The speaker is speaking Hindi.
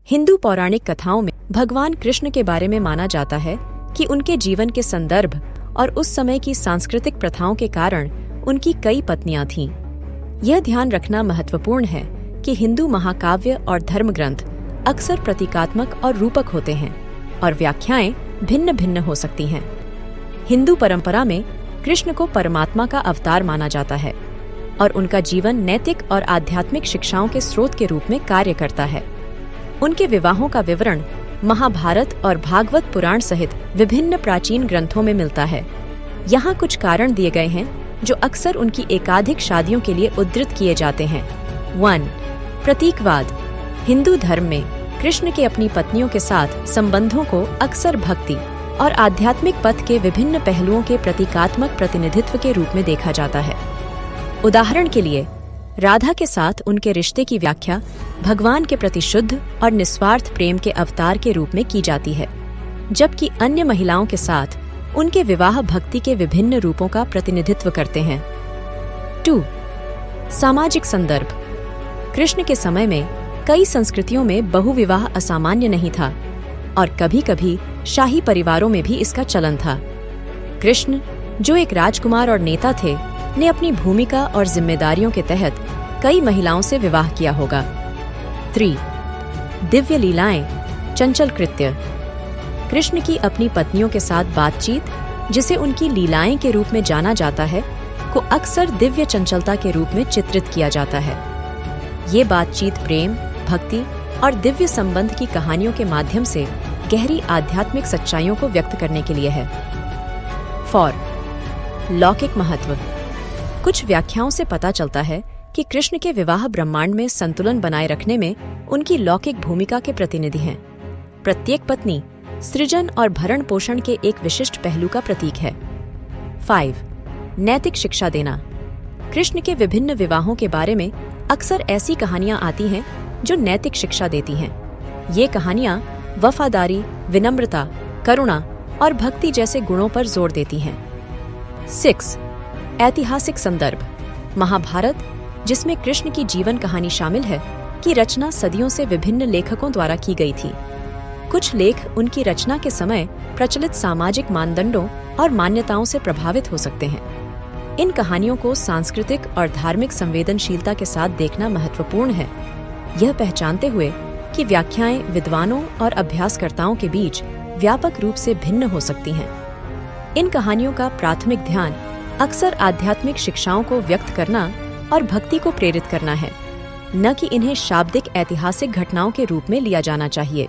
हिंदू पौराणिक कथाओं में भगवान कृष्ण के बारे में माना जाता है कि उनके जीवन के संदर्भ और उस समय की सांस्कृतिक प्रथाओं के कारण उनकी कई पत्नियां थीं। यह ध्यान रखना महत्वपूर्ण है कि हिंदू महाकाव्य और धर्म ग्रंथ अक्सर प्रतीकात्मक और रूपक होते हैं और व्याख्याएं भिन्न भिन्न हो सकती हैं। हिंदू परंपरा में कृष्ण को परमात्मा का अवतार माना जाता है और उनका जीवन नैतिक और आध्यात्मिक शिक्षाओं के स्रोत के रूप में कार्य करता है। उनके विवाहों का विवरण महाभारत और भागवत पुराण सहित विभिन्न प्राचीन ग्रंथों में मिलता है। यहाँ कुछ कारण दिए गए हैं जो अक्सर उनकी एकाधिक शादियों के लिए उद्धृत किए जाते हैं। 1. प्रतीकवाद। हिंदू धर्म में कृष्ण के अपनी पत्नियों के साथ संबंधों को अक्सर भक्ति और आध्यात्मिक पथ के विभिन्न पहलुओं के प्रतीकात्मक प्रतिनिधित्व के रूप में देखा जाता है। उदाहरण के लिए राधा के साथ उनके रिश्ते की व्याख्या भगवान के प्रति शुद्ध और निस्वार्थ प्रेम के अवतार के रूप में की जाती है, जबकि अन्य महिलाओं के साथ उनके विवाह भक्ति के विभिन्न रूपों का प्रतिनिधित्व करते हैं। 2. सामाजिक संदर्भ। कृष्ण के समय में कई संस्कृतियों में बहुविवाह असामान्य नहीं था और कभी-कभी शाही परिवारों में भी इसका चलन था। कृष्ण, जो एक राजकुमार और नेता थे, ने अपनी भूमिका और जिम्मेदारियों के तहत कई महिलाओं से विवाह किया होगा। 3. दिव्य लीलाएं, चंचल कृत्य। कृष्ण की अपनी पत्नियों के साथ बातचीत, जिसे उनकी लीलाएं के रूप में जाना जाता है, को अक्सर दिव्य चंचलता के रूप में चित्रित किया जाता है। ये बातचीत प्रेम, भक्ति और दिव्य संबंध की कहानियों के माध्यम से गहरी आध्यात्मिक सच्चाइयों को व्यक्त करने के लिए है। 4. लौकिक महत्व। कुछ व्याख्याओं से पता चलता है कि कृष्ण के विवाह ब्रह्मांड में संतुलन बनाए रखने में उनकी लौकिक भूमिका के प्रतिनिधि हैं। प्रत्येक पत्नी सृजन और भरण पोषण के एक विशिष्ट पहलू का प्रतीक है। 5. नैतिक शिक्षा देना। कृष्ण के विभिन्न विवाहों के बारे में अक्सर ऐसी कहानियां आती हैं जो नैतिक शिक्षा देती हैं। ये कहानियां वफादारी, विनम्रता, करुणा और भक्ति जैसे गुणों पर जोर देती हैं। 6. ऐतिहासिक संदर्भ। महाभारत, जिसमें कृष्ण की जीवन कहानी शामिल है, की रचना सदियों से विभिन्न लेखकों द्वारा की गई थी। कुछ लेख उनकी रचना के समय प्रचलित सामाजिक मानदंडों और मान्यताओं से प्रभावित हो सकते हैं। इन कहानियों को सांस्कृतिक और धार्मिक संवेदनशीलता के साथ देखना महत्वपूर्ण है, यह पहचानते हुए कि व्याख्याएं विद्वानों और अभ्यासकर्ताओं के बीच व्यापक रूप से भिन्न हो सकती हैं। इन कहानियों का प्राथमिक ध्यान अक्सर आध्यात्मिक शिक्षाओं को व्यक्त करना और भक्ति को प्रेरित करना है, न कि इन्हें शाब्दिक ऐतिहासिक घटनाओं के रूप में लिया जाना चाहिए।